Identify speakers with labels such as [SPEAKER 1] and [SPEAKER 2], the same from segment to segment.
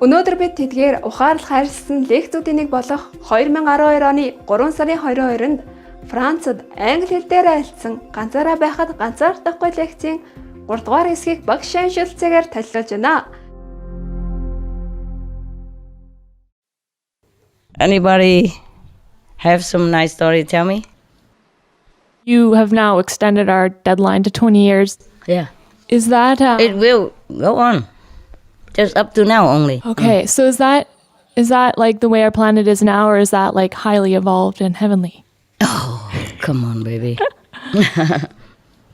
[SPEAKER 1] Өнөөдөр бид тэдгээр ухаарлах хайрлсан лекцүүдийн нэг болох 2012 оны 3 сарын 22-нд Францад англи хэл дээр айлтсан ганцаараа байхад ганцаардахгүй лекцийн 3 дугаар хэсгийг багш шаншилцаагаар танилцуулж байна.
[SPEAKER 2] Anybody have some nice story? Tell me.
[SPEAKER 3] You have now extended our deadline to 20 years.
[SPEAKER 2] Yeah.
[SPEAKER 3] Is that...
[SPEAKER 2] It will go on. Just up to now only.
[SPEAKER 3] Okay, so is that like the way our planet is now, or is that like highly evolved and heavenly?
[SPEAKER 2] Oh, come on, baby.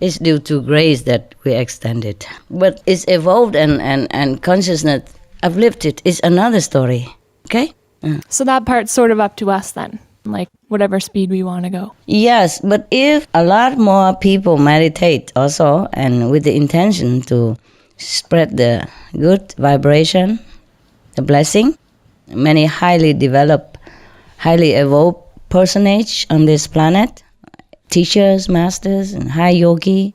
[SPEAKER 2] It's due to grace that we extend it. But it's evolved and consciousness uplifted is another story. Okay?
[SPEAKER 3] So that part's sort of up to us then, like whatever speed we want to go.
[SPEAKER 2] Yes, but if a lot more people meditate also, and with the intention to spread the good vibration, the blessing, many highly developed, highly evolved personage on this planet, teachers, masters, and high yogi,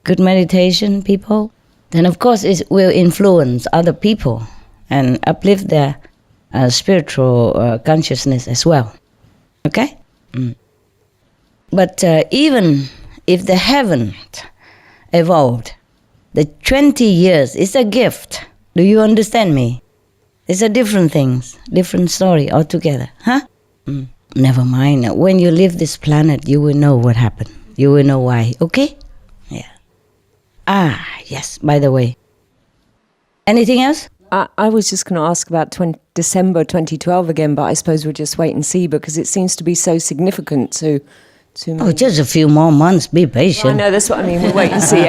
[SPEAKER 2] good meditation people, then of course it will influence other people and uplift their spiritual consciousness as well. Okay? But even if they haven't evolved, the 20 years is a gift. Do you understand me? It's a different things, different story altogether. Huh? Never mind. When you leave this planet, you will know what happened. You will know why. Okay? Yeah. Yes, by the way. Anything else?
[SPEAKER 4] I was just going to ask about December 2012 again, but I suppose we'll just wait and see because it seems to be so significant to me.
[SPEAKER 2] Oh, just a few more months. Be patient.
[SPEAKER 4] I know, that's what I mean. We'll wait and see.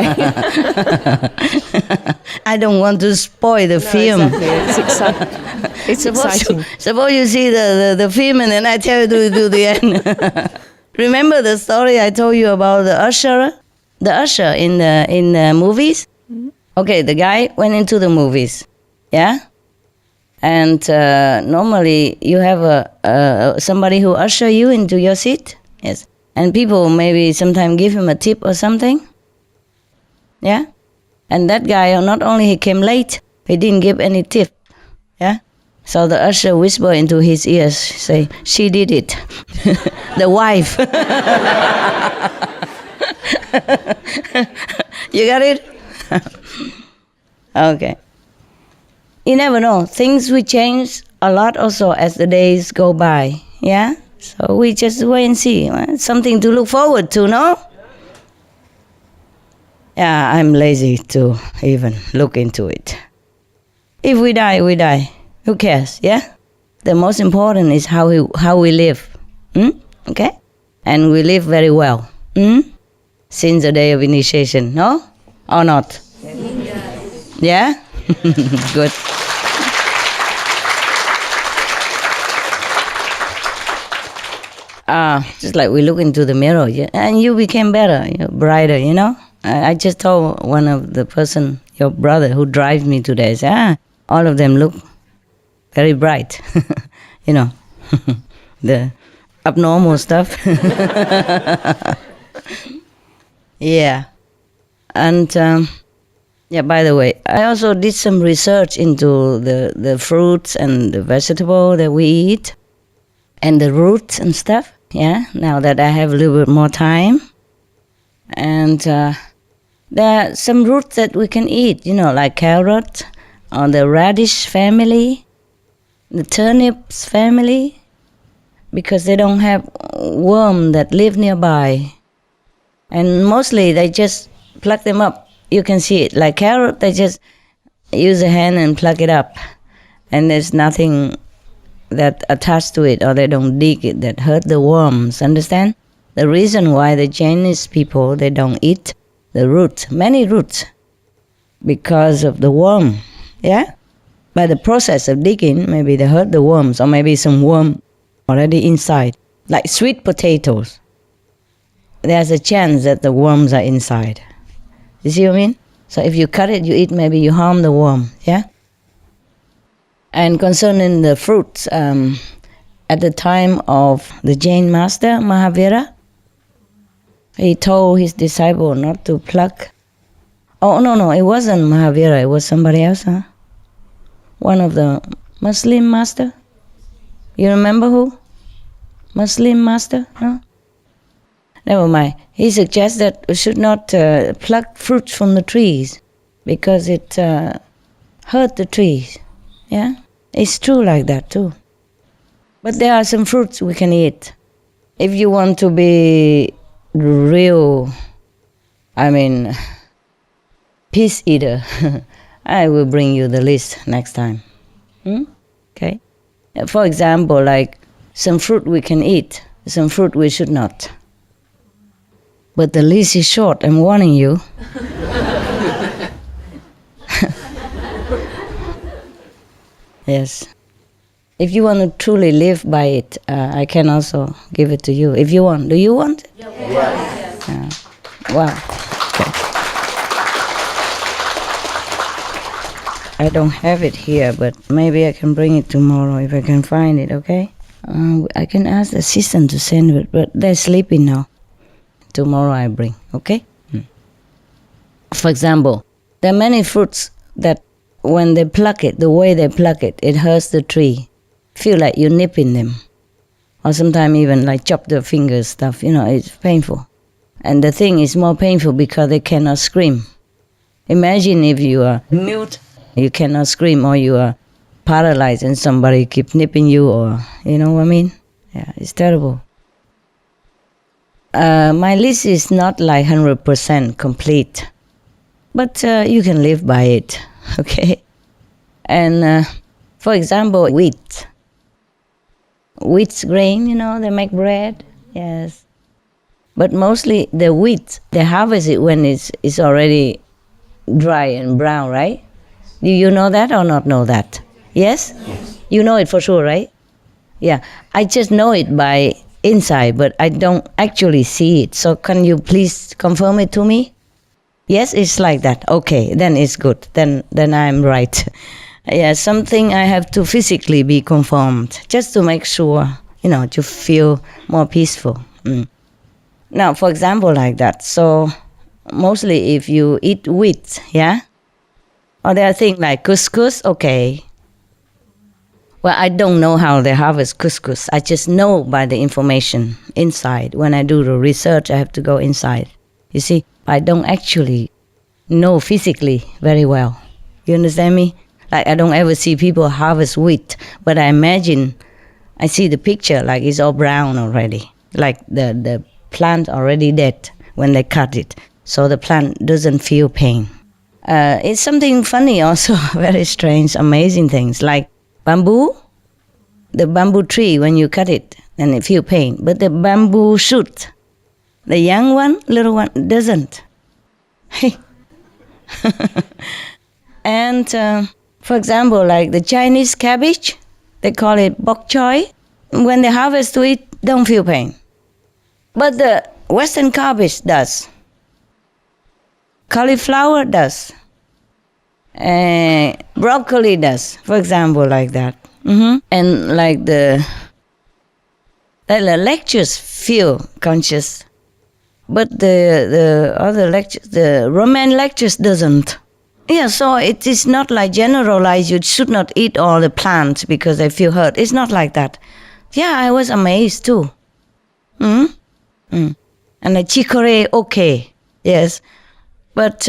[SPEAKER 2] I don't want to spoil the film.
[SPEAKER 4] Exactly. It's exciting.
[SPEAKER 2] Suppose you see the film and then I tell you to do the end. Remember the story I told you about the usher? The usher in the movies? Mm-hmm. Okay, the guy went into the movies. Yeah? And normally you have somebody who usher you into your seat. Yes. And people maybe sometimes give him a tip or something. Yeah? And that guy, not only he came late, he didn't give any tip. Yeah? So the usher whispered into his ears, say, she did it. The wife. You got it? Okay. You never know. Things will change a lot also as the days go by. Yeah? So we just wait and see. Something to look forward to, no? Yeah, I'm lazy to even look into it. If we die, we die. Who cares, yeah? The most important is how we live. Okay? And we live very well. Since the day of initiation, no? Or not? Yes. Yeah? Good. Just like we look into the mirror, yeah? And you became better, brighter, you know? I just told one of the person, your brother, who drives me today, said, all of them look very bright. You know, the abnormal stuff. Yeah. And, by the way, I also did some research into the fruits and the vegetable that we eat and the roots and stuff. Yeah, now that I have a little bit more time. And there are some roots that we can eat, like carrot, or the radish family, the turnips family, because they don't have worm that live nearby. And mostly they just pluck them up. You can see it. Like carrot, they just use a hand and pluck it up. And there's nothing that attached to it, or they don't dig it, that hurt the worms, understand? The reason why the Chinese people, they don't eat the roots, many roots, because of the worm, yeah? By the process of digging, maybe they hurt the worms, or maybe some worm already inside. Like sweet potatoes, there's a chance that the worms are inside. You see what I mean? So if you cut it, you eat, maybe you harm the worm, yeah? And concerning the fruits, at the time of the Jain master, Mahavira, he told his disciple not to pluck. Oh, no, it wasn't Mahavira, it was somebody else, huh? One of the Muslim master? You remember who? Muslim master? No? Never mind. He suggests that we should not pluck fruits from the trees because it hurt the trees. Yeah? It's true like that too. But there are some fruits we can eat. If you want to be real, peace eater, I will bring you the list next time. Okay? For example, like some fruit we can eat, some fruit we should not. But the list is short, I'm warning you. Yes. If you want to truly live by it, I can also give it to you. If you want. Do you want it? Yes. Wow. Okay. I don't have it here, but maybe I can bring it tomorrow if I can find it, okay? I can ask the assistant to send it, but they're sleeping now. Tomorrow I bring, okay? For example, there are many fruits that when they pluck it, the way they pluck it, it hurts the tree. Feel like you're nipping them. Or sometimes even like chop their fingers stuff, it's painful. And the thing is more painful because they cannot scream. Imagine if you are mute, you cannot scream, or you are paralyzed and somebody keep nipping you, or, you know what I mean? Yeah, it's terrible. My list is not like 100% complete, but you can live by it, okay? And for example, wheat. Wheat's grain, they make bread, yes. But mostly the wheat, they harvest it when it's already dry and brown, right? Do you know that or not know that? Yes? Yes. You know it for sure, right? Yeah. I just know it by inside, but I don't actually see it. So can you please confirm it to me? Yes, it's like that. Okay, then it's good. Then I'm right. Yeah, something I have to physically be confirmed, just to make sure, to feel more peaceful. Now, for example, like that. So mostly if you eat wheat, yeah? Or there are things like couscous, okay. Well, I don't know how they harvest couscous. I just know by the information inside. When I do the research, I have to go inside. You see, I don't actually know physically very well. You understand me? Like I don't ever see people harvest wheat, but I imagine, I see the picture like it's all brown already. Like the plant already dead when they cut it. So the plant doesn't feel pain. It's something funny also, very strange, amazing things. Like bamboo, the bamboo tree, when you cut it, then it feel pain. But the bamboo shoot, the young one, little one, doesn't. And for example, like the Chinese cabbage, they call it bok choy. When they harvest to it, don't feel pain. But the Western cabbage does. Cauliflower does. Broccoli does, for example, like that. And like the lectures feel conscious, but the other lectures, the Roman lectures doesn't. Yeah, so it is not like generalized, you should not eat all the plants because they feel hurt. It's not like that. Yeah, I was amazed too. And the chicory, okay, yes. But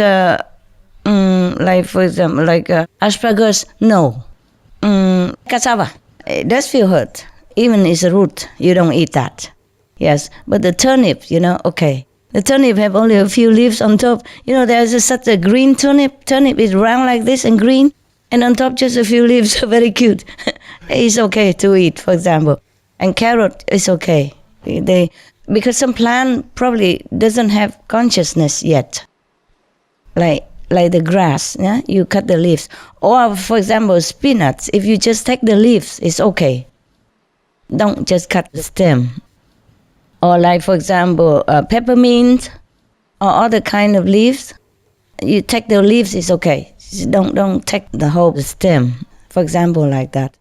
[SPEAKER 2] like for example, like asparagus, no. Cassava, it does feel hurt. Even it's a root, you don't eat that. Yes, but the turnip, okay. The turnip have only a few leaves on top. There's such a green turnip. Turnip is round like this and green. And on top just a few leaves, very cute. It's okay to eat, for example. And carrot is okay. Because some plant probably doesn't have consciousness yet. Like the grass, yeah? You cut the leaves. Or, for example, spinach. If you just take the leaves, it's okay. Don't just cut the stem. Or like, for example, peppermint or other kind of leaves. You take the leaves, it's okay. Don't take the whole stem, for example, like that.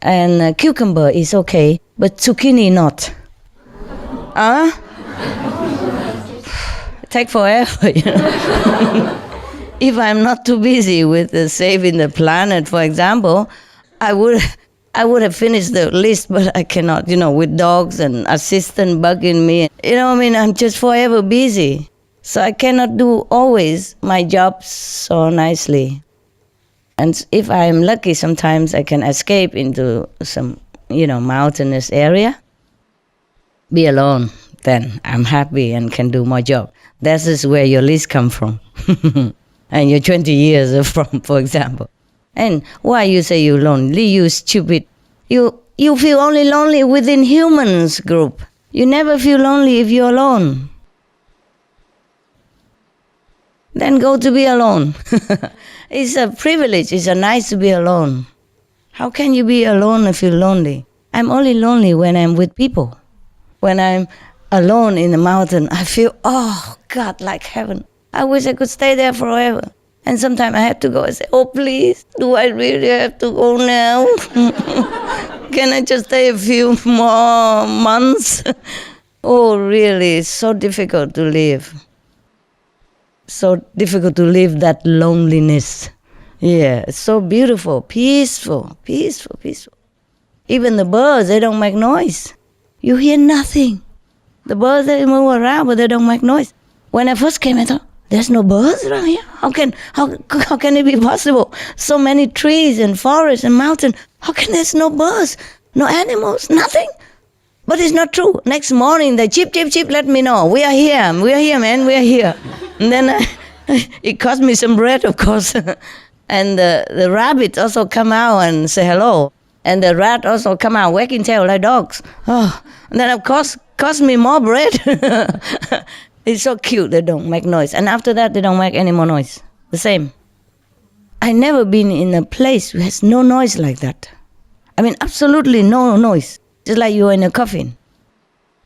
[SPEAKER 2] And cucumber is okay, but zucchini not. Take forever, If I'm not too busy with saving the planet, for example, I would have finished the list, but I cannot, with dogs and assistant bugging me. I'm just forever busy. So I cannot do always my job so nicely. And if I am lucky, sometimes I can escape into some, mountainous area. Be alone, then I'm happy and can do my job. That is where your list come from. And your 20 years are from, for example. And why you say you're lonely? You stupid. You feel only lonely within humans group. You never feel lonely if you're alone. Then go to be alone. It's a privilege. It's a nice to be alone. How can you be alone and feel lonely? I'm only lonely when I'm with people. When I'm alone in the mountain, I feel, oh, God, like heaven. I wish I could stay there forever. And sometimes I have to go and say, oh, please, do I really have to go now? Can I just stay a few more months? Oh, really, it's so difficult to live. So difficult to live that loneliness. Yeah, it's so beautiful, peaceful. Even the birds, they don't make noise. You hear nothing. The birds, they move around, but they don't make noise. When I first came, I thought, there's no birds around here. How can it be possible? So many trees and forests and mountains. How can there's no birds, no animals, nothing? But it's not true. Next morning, they chip, let me know. We are here, man, we are here. And then it cost me some bread, of course. And the rabbits also come out and say hello. And the rat also come out wagging tail like dogs. Oh, and then of course cost me more bread. It's so cute, they don't make noise. And after that, they don't make any more noise. The same. I never been in a place where has no noise like that. Absolutely no noise. Just like you're in a coffin.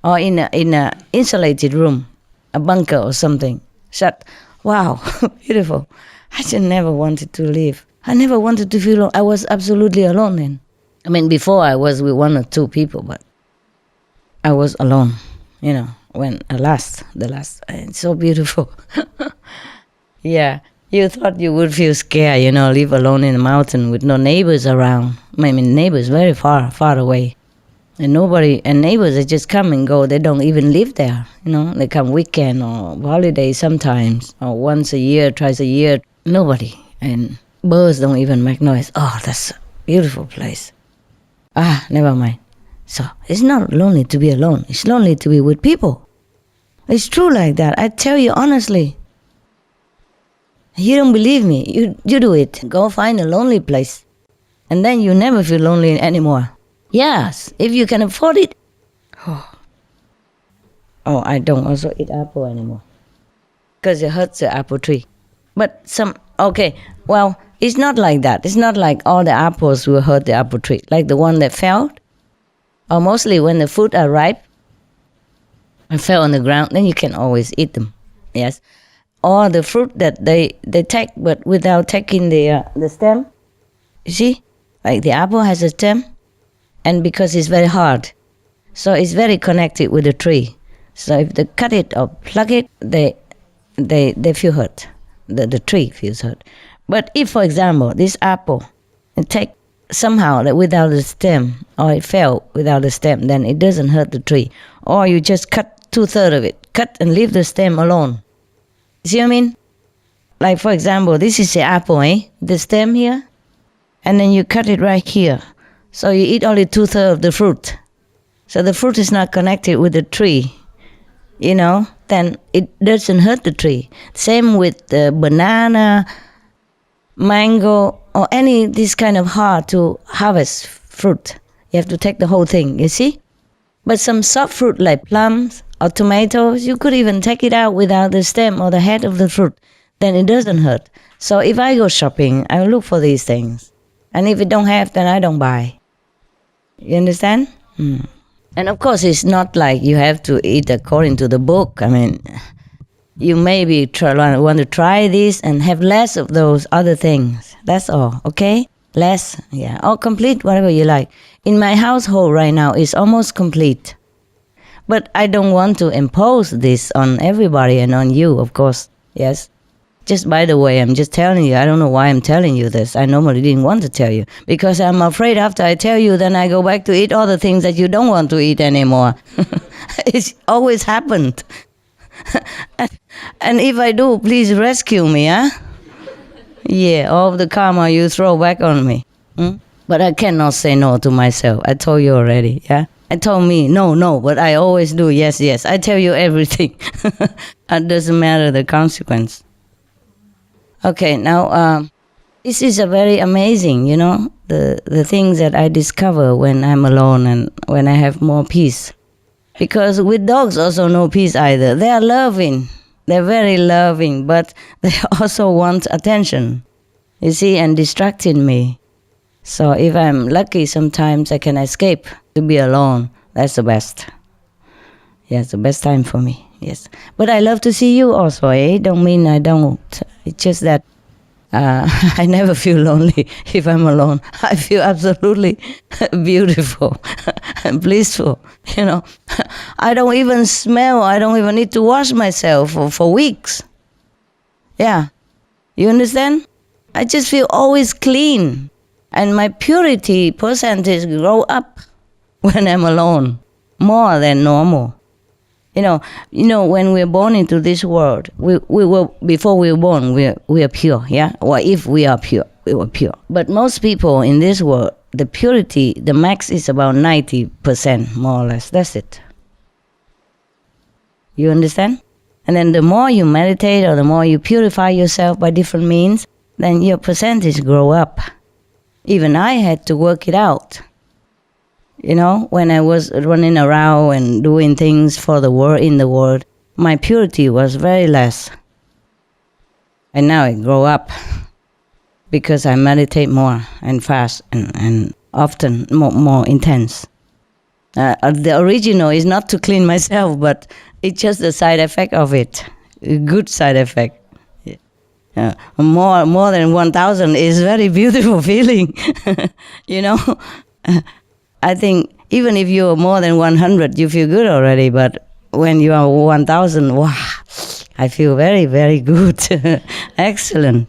[SPEAKER 2] Or in a insulated room. A bunker or something. Shut. Wow, beautiful. I just never wanted to leave. I never wanted to feel alone. I was absolutely alone then. Before I was with one or two people, but I was alone, when the last, it's so beautiful. Yeah, you thought you would feel scared, live alone in the mountain with no neighbors around. Neighbors very far away. And neighbors, they just come and go. They don't even live there, They come weekend or holiday sometimes, or once a year, twice a year. Nobody. And birds don't even make noise. Oh, that's a beautiful place. Never mind. So it's not lonely to be alone. It's lonely to be with people. It's true like that. I tell you honestly. You don't believe me. You do it. Go find a lonely place. And then you never feel lonely anymore. Yes, if you can afford it. Oh, I don't also eat apple anymore. Because it hurts the apple tree. But it's not like that. It's not like all the apples will hurt the apple tree. Like the one that fell. Or mostly when the fruit are ripe and fell on the ground, then you can always eat them. Yes. Or the fruit that they take, but without taking the stem. You see? Like the apple has a stem. And because it's very hard. So it's very connected with the tree. So if they cut it or pluck it, they feel hurt. The tree feels hurt. But if, for example, this apple, it take somehow that without the stem, or it fell without the stem, then it doesn't hurt the tree. Or you just cut 2/3 of it. Cut and leave the stem alone. See what I mean? Like, for example, this is the apple, the stem here. And then you cut it right here. So you eat only 2/3 of the fruit. So the fruit is not connected with the tree, then it doesn't hurt the tree. Same with the banana, mango, or this kind of hard to harvest fruit. You have to take the whole thing, you see? But some soft fruit like plums or tomatoes, you could even take it out without the stem or the head of the fruit. Then it doesn't hurt. So if I go shopping, I look for these things. And if it don't have, then I don't buy. You understand? And of course, it's not like you have to eat according to the book. You maybe want to try this and have less of those other things. That's all, okay? Less, yeah. Or complete, whatever you like. In my household right now, it's almost complete. But I don't want to impose this on everybody and on you, of course. Yes? Just by the way, I'm just telling you. I don't know why I'm telling you this. I normally didn't want to tell you because I'm afraid after I tell you, then I go back to eat all the things that you don't want to eat anymore. It's always happened. And if I do, please rescue me, huh? Yeah, all the karma you throw back on me. But I cannot say no to myself. I told you already, yeah? I told me, no, but I always do, yes. I tell you everything. It doesn't matter the consequence. Okay, now, this is a very amazing, the things that I discover when I'm alone and when I have more peace. Because with dogs also no peace either. They are loving. They're very loving, but they also want attention, you see, and distracting me. So if I'm lucky, sometimes I can escape to be alone. That's the best. Yes, the best time for me, yes. But I love to see you also, eh? Don't mean I don't. It's just that I never feel lonely if I'm alone. I feel absolutely beautiful and blissful, I don't even smell. I don't even need to wash myself for weeks. Yeah. You understand? I just feel always clean. And my purity percentage grow up when I'm alone, more than normal. When we're born into this world, we were before we were born, we are pure, yeah? Or if we are pure, we were pure. But most people in this world, the purity, the max is about 90%, more or less. That's it. You understand? And then the more you meditate or the more you purify yourself by different means, then your percentage grow up. Even I had to work it out. When I was running around and doing things for the world, in the world, my purity was very less. And now it grew up because I meditate more and fast and often more intense. The original is not to clean myself, but it's just the side effect of it, a good side effect. More than 1,000 is very beautiful feeling, I think even if you're more than 100, you feel good already. But when you are 1,000, wow, I feel very, very good. Excellent.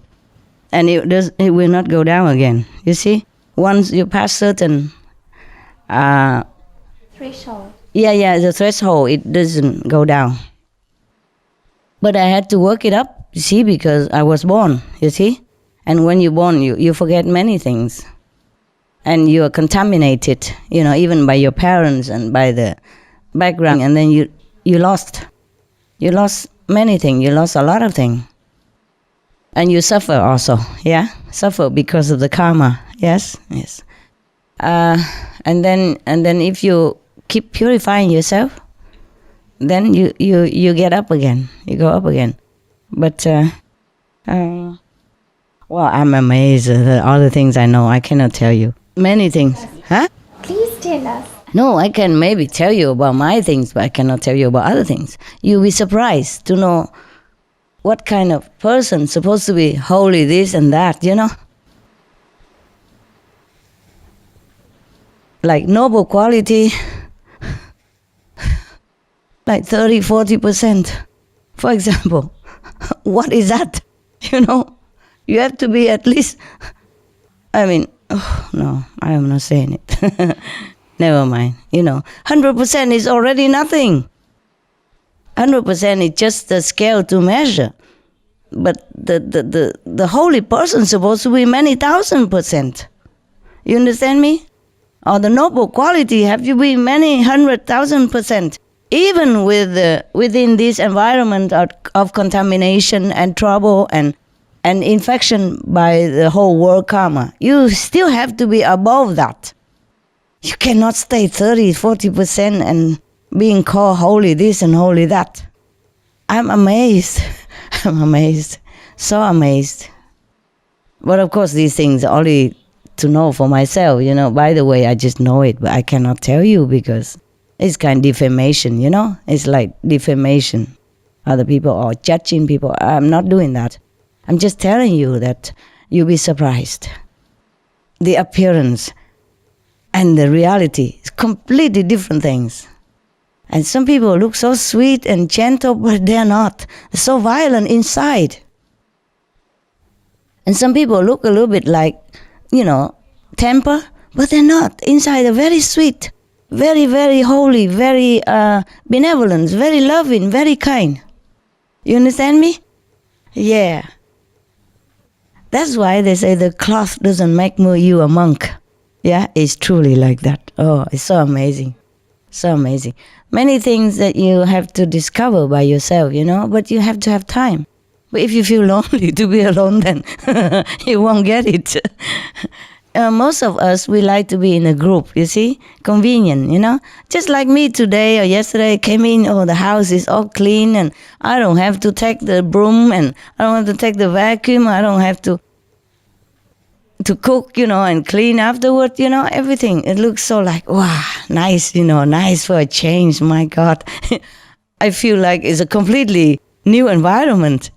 [SPEAKER 2] And it will not go down again. You see? Once you pass certain...
[SPEAKER 1] Threshold.
[SPEAKER 2] Yeah, the threshold, it doesn't go down. But I had to work it up, you see, because I was born, you see? And when you're born, you forget many things. And you are contaminated, even by your parents and by the background. And then you lost. You lost many things. You lost a lot of things. And you suffer also, yeah? Suffer because of the karma, yes. And then if you keep purifying yourself, then you get up again. You go up again. But, I'm amazed at all the things I know. I cannot tell you. Many things. Huh?
[SPEAKER 1] Please tell us.
[SPEAKER 2] No, I can maybe tell you about my things, but I cannot tell you about other things. You'll be surprised to know what kind of person supposed to be holy, this and that, Like noble quality, like 30-40%. For example, what is that? You have to be at least, no, I am not saying it. Never mind. 100% is already nothing. 100% is just the scale to measure. But the holy person is supposed to be many 1,000%. You understand me? Or the noble quality have to be many 100,000%. Even within this environment of contamination and trouble and infection by the whole world karma, you still have to be above that. You cannot stay 30-40% and being called holy this and holy that. I'm amazed. I'm amazed. So amazed. But of course these things are only to know for myself, By the way, I just know it, but I cannot tell you because it's kind of defamation, It's like defamation. Other people are judging people. I'm not doing that. I'm just telling you that you'll be surprised. The appearance and the reality is completely different things. And some people look so sweet and gentle, but they're not. They're so violent inside. And some people look a little bit like, temper, but they're not. Inside they're very sweet, very, very holy, very benevolent, very loving, very kind. You understand me? Yeah. That's why they say the cloth doesn't make you a monk. Yeah, it's truly like that. Oh, it's so amazing. So amazing. Many things that you have to discover by yourself, but you have to have time. But if you feel lonely to be alone, then you won't get it. Most of us, we like to be in a group, you see? Convenient, Just like me today or yesterday, I came in, the house is all clean and I don't have to take the broom and I don't have to take the vacuum. I don't have to cook, and clean afterward, everything. It looks so like, wow, nice, nice for a change. My God. I feel like it's a completely new environment.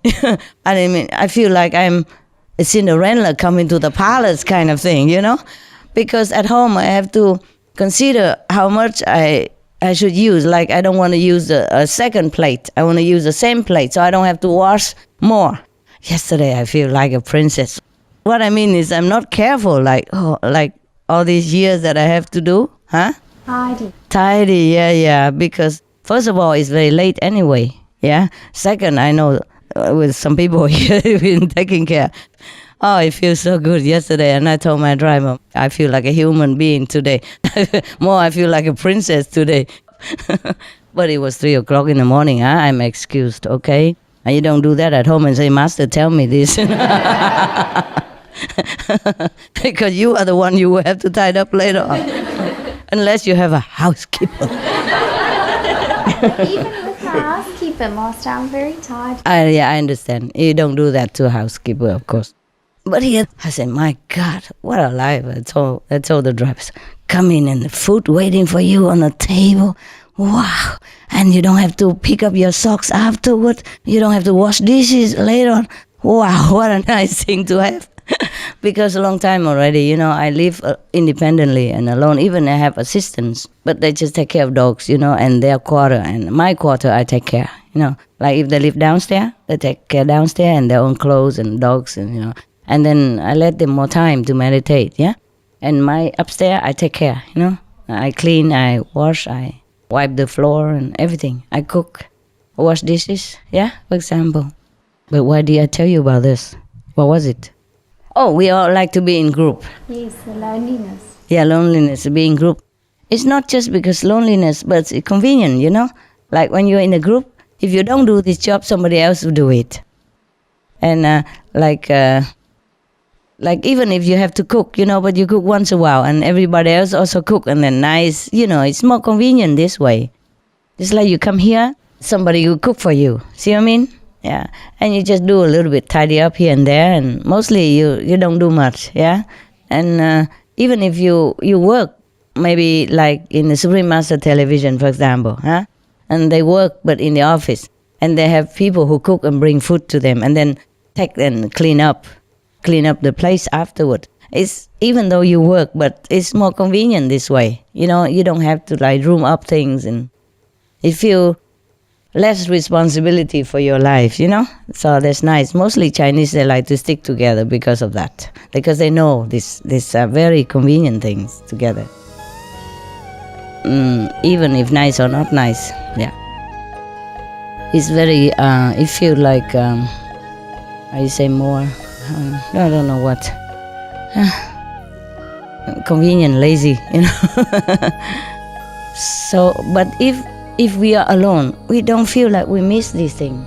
[SPEAKER 2] I feel like I'm a Cinderella coming to the palace kind of thing, because at home I have to consider how much I should use. Like I don't want to use a second plate. I want to use the same plate so I don't have to wash more. Yesterday I feel like a princess. What I mean is I'm not careful like all these years that I have to do, huh? Tidy, yeah, because first of all, it's very late anyway, yeah? Second, I know with some people here who've been taking care. Oh, it feels so good yesterday, and I told my driver, I feel like a human being today. More, I feel like a princess today. But it was 3 o'clock in the morning, huh? I'm excused, okay? And you don't do that at home and say, Master, tell me this. Because you are the one you will have to tie it up later on. Unless you have a housekeeper.
[SPEAKER 5] Even with the housekeeper, Master, I'm very tired.
[SPEAKER 2] I understand. You don't do that to a housekeeper, of course. But here, I said, my God, what a life. I told the drivers, come in and the food waiting for you on the table. Wow. And you don't have to pick up your socks afterward. You don't have to wash dishes later on. Wow, what a nice thing to have. Because a long time already, I live independently and alone. Even I have assistants, but they just take care of dogs, and their quarter. And my quarter, I take care, Like if they live downstairs, they take care downstairs and their own clothes and dogs, and, And then I let them more time to meditate, yeah? And my upstairs, I take care, I clean, I wash, I wipe the floor and everything. I cook, wash dishes, yeah, for example. But why did I tell you about this? What was it? Oh, we all like to be in group.
[SPEAKER 5] Yes, the loneliness.
[SPEAKER 2] Yeah, loneliness, being in group. It's not just because loneliness, but it's convenient, Like when you're in a group, if you don't do this job, somebody else will do it. And like even if you have to cook, but you cook once a while and everybody else also cook and then nice, it's more convenient this way. It's like you come here, somebody will cook for you. See what I mean? Yeah, and you just do a little bit, tidy up here and there, and mostly you don't do much, yeah? And even if you work, maybe like in the Supreme Master Television, for example, huh? And they work, but in the office, and they have people who cook and bring food to them, and then take and clean up the place afterward. It's even though you work, but it's more convenient this way. You don't have to like room up things, and you feel less responsibility for your life, So that's nice. Mostly Chinese, they like to stick together because of that. Because they know these very convenient things together. Even if nice or not nice, yeah. It's very, it feels like, how you say more? I don't know what. Convenient, lazy, So, but if we are alone, we don't feel like we miss this thing.